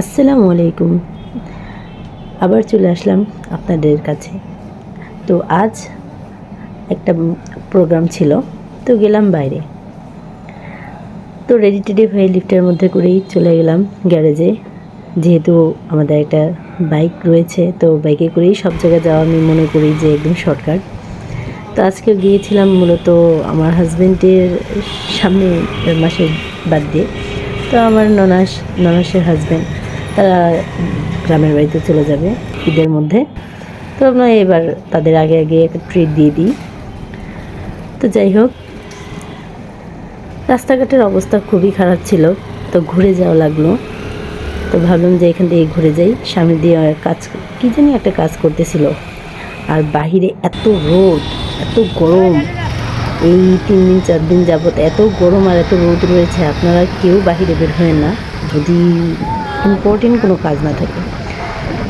আসসালামু আলাইকুম। আবার চলে আসলাম আপনাদের কাছে। তো আজ একটা প্রোগ্রাম ছিল, তো গেলাম বাইরে। তো রেডি টেডি হয়ে লিফটের মধ্যে করেই চলে গেলাম গ্যারেজে। যেহেতু আমাদের একটা বাইক রয়েছে, তো বাইকে করেই সব জায়গায় যাওয়া আমি মনে করি যে একদম শর্টকাট। তো আজকে গিয়েছিলাম মূলত আমার হাজব্যান্ডের সামনে মাসের বার্থডে। তো আমার ননাসের হাজব্যান্ড তারা গ্রামের বাড়িতে চলে যাবে ঈদের মধ্যে। তো আমরা এবার তাদের আগে আগে একটা ট্রিট দিয়ে দিই। তো যাই হোক, রাস্তাঘাটের অবস্থা খুবই খারাপ ছিল, তো ঘুরে যাওয়া লাগলো। তো ভাবলাম যে এখান থেকে ঘুরে যাই। সামনে দিয়ে কাজ কী জানি একটা কাজ করতেছিল, আর বাহিরে এত রোদ, এত গরম। এই 3 দিন 4 দিন যাবত এত গরম আর এত রোদ রয়েছে, আপনারা কেউ বাহিরে বের হবেন না যদি ইম্পর্টেন্ট কোনো কাজ না থাকে।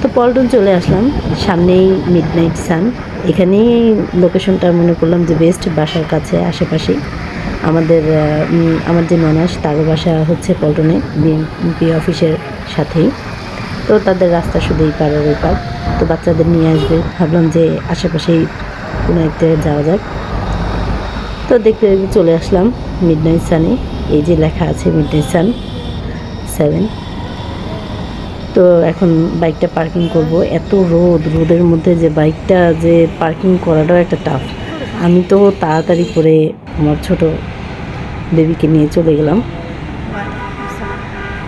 তো পল্টন চলে আসলাম, সামনেই মিডনাইট সান। এখানেই লোকেশনটা মনে করলাম যে বেস্ট, বাসার কাছে আশেপাশেই। আমার যে ননাস, তারও বাসা হচ্ছে পল্টনে, বিএমপি অফিসের সাথেই। তো তাদের রাস্তা শুধু এই পার আর ওই পার। তো বাচ্চাদের নিয়ে আসবে, ভাবলাম যে আশেপাশেই কোনো একটা যাওয়া যাক। তো দেখতে দেখতে চলে আসলাম মিডনাইট সানে। এই যে লেখা আছে মিডনাইট সান 7। তো এখন বাইকটা পার্কিং করব। এত রোদের মধ্যে যে বাইকটা যে পার্কিং করাটাও একটা টাফ। আমি তো তাড়াতাড়ি করে আমার ছোট বেবিকে নিয়ে চলে গেলাম।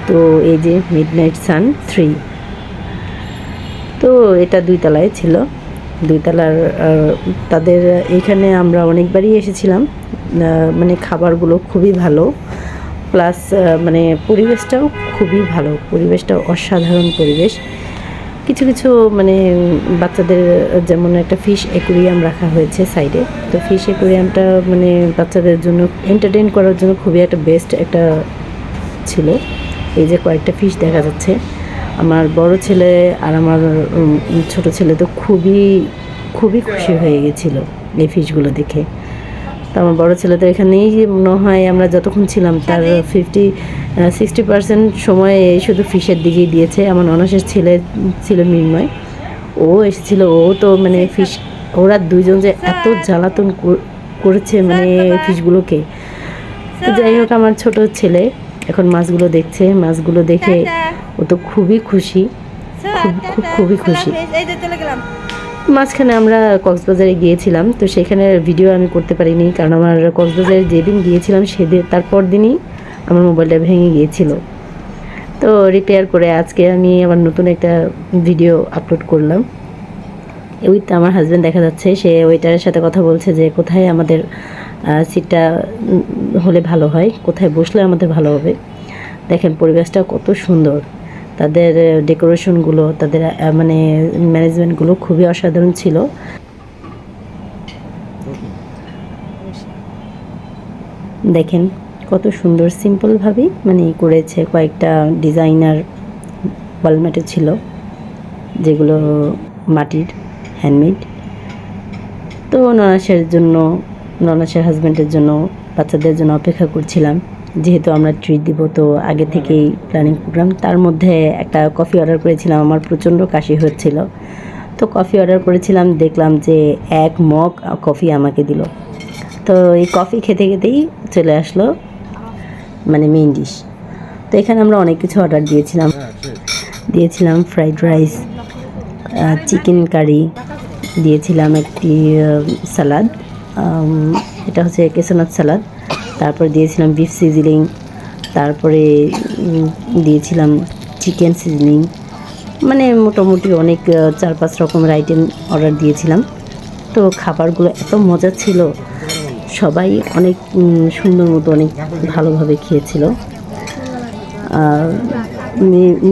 তো এই যে মিডনাইট সান 3। তো এটা 2 তলায় ছিল, 2 তলার। তাদের এইখানে আমরা অনেকবারই এসেছিলাম। মানে খাবারগুলো খুবই ভালো, প্লাস মানে পরিবেশটাও খুবই ভালো, পরিবেশটাও অসাধারণ পরিবেশ। কিছু কিছু মানে বাচ্চাদের যেমন একটা ফিশ অ্যাকুরিয়াম রাখা হয়েছে সাইডে। তো ফিশ অ্যাকুরিয়ামটা মানে বাচ্চাদের জন্য এন্টারটেইন করার জন্য খুবই একটা বেস্ট একটা ছিল। এই যে কয়েকটা ফিশ দেখা যাচ্ছে। আমার বড় ছেলে আর আমার ছোট ছেলে তো খুবই খুবই খুশি হয়ে গেছিল এই ফিশগুলো দেখে। তো আমার বড় ছেলে তো এখানেই মনে হয় আমরা যতক্ষণ ছিলাম তার 60% সময় শুধু ফিশের দিকেই দিয়েছে। আমার ননাসের ছেলে ছিল মৃন্ময়, ও এসেছিল। ও তো মানে ফিশ, ওরা দুইজন যে এত জ্বালাতন করেছে মানে ফিশগুলোকে। তো যাই হোক, আমার ছোট ছেলে এখন মাছগুলো দেখছে, মাছগুলো দেখে ও তো খুবই খুশি, খুবই খুশি। মাঝখানে আমরা কক্সবাজারে গিয়েছিলাম, তো সেখানে ভিডিও আমি করতে পারিনি, কারণ আমার কক্সবাজারে যেদিন গিয়েছিলাম সেদিন তারপর দিনই আমার মোবাইলটা ভেঙে গিয়েছিল। তো রিপেয়ার করে আজকে আমি আবার নতুন একটা ভিডিও আপলোড করলাম। ওই তো আমার হাজব্যান্ড দেখা যাচ্ছে, সে ওইটার সাথে কথা বলছে যে কোথায় আমাদের সিটটা হলে ভালো হয়, কোথায় বসলে আমাদের ভালো হবে। দেখেন পরিবেশটা কত সুন্দর, তাদের ডেকোরেশনগুলো, তাদের মানে ম্যানেজমেন্টগুলো খুবই অসাধারণ ছিল। দেখেন কত সুন্দর সিম্পলভাবেই মানে করেছে। কয়েকটা ডিজাইনার ওয়ালমেটও ছিল, যেগুলো মাটির হ্যান্ডমেড। তো ননাসের হাজব্যান্ডের জন্য, বাচ্চাদের জন্য অপেক্ষা করছিলাম। যেহেতু আমরা ট্রিট দিব, তো আগে থেকেই প্ল্যানিং প্রোগ্রাম। তার মধ্যে একটা কফি অর্ডার করেছিলাম, আমার প্রচণ্ড কাশি হচ্ছিল। তো কফি অর্ডার করেছিলাম, দেখলাম যে 1 মগ কফি আমাকে দিল। তো এই কফি খেতে খেতেই চলে আসলো মানে মেইন ডিশ। তো এখানে আমরা অনেক কিছু অর্ডার দিয়েছিলাম ফ্রাইড রাইস, চিকেন কারি, দিয়েছিলাম একটি সালাদ, এটা হচ্ছে কেসোনাথ সালাদ। তারপর দিয়েছিলাম বিফ সিজলিং, তারপরে দিয়েছিলাম চিকেন সিজলিং। মানে মোটামুটি অনেক 4-5 রকমের আইটেম অর্ডার দিয়েছিলাম। তো খাবারগুলো এত মজা ছিল, সবাই অনেক সুন্দর মতো অনেক ভালোভাবে খেয়েছিল।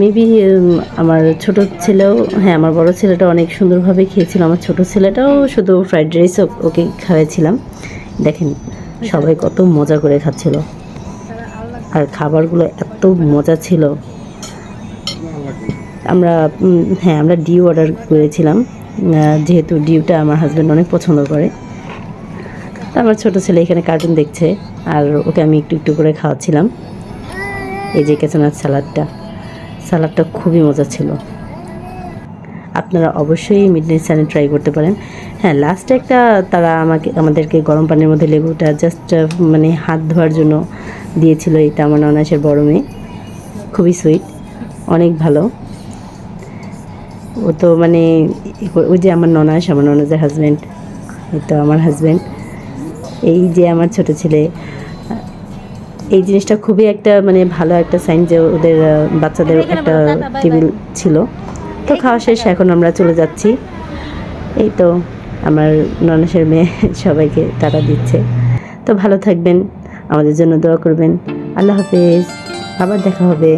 মেবি আমার ছোট ছেলেও, হ্যাঁ আমার বড় ছেলেটা অনেক সুন্দরভাবে খেয়েছিল। আমার ছোট ছেলেটাও শুধু ফ্রাইড রাইস ওকে খাওয়াইছিলাম। দেখেন সবাই কত মজা করে খাচ্ছিল, আর খাবারগুলো এত মজা ছিল। আমরা ডিউ অর্ডার করেছিলাম, যেহেতু ডিউটা আমার হাজব্যান্ড অনেক পছন্দ করে। তো আমার ছোট ছেলে এখানে কার্টুন দেখছে, আর ওকে আমি একটু একটু করে খাওয়াচ্ছিলাম এই যে কেসোনাথ সালাদটা। সালাডটা খুবই মজা ছিল। আপনারা অবশ্যই মিডনাইট সানে ট্রাই করতে পারেন। হ্যাঁ, লাস্টে একটা তারা আমাদেরকে গরম পানির মধ্যে লেবুটা জাস্ট মানে হাত ধোয়ার জন্য দিয়েছিল। এটা আমার ননাসের বড় মেয়ে, খুবই সুইট, অনেক ভালো। ও তো মানে ওই যে আমার ননাসের হাজব্যান্ড, এই তো আমার হাজব্যান্ড, এই যে আমার ছোট ছেলে। এই জিনিসটা খুবই একটা মানে ভালো একটা সাইন যে ওদের বাচ্চাদের একটা টেবিল ছিল। তো খাওয়া শেষ, এখন আমরা চলে যাচ্ছি। এই তো আমার ননাসের মেয়ে সবাইকে টাটা দিচ্ছে। তো ভালো থাকবেন, আমাদের জন্য দোয়া করবেন। আল্লাহ হাফেজ, আবার দেখা হবে।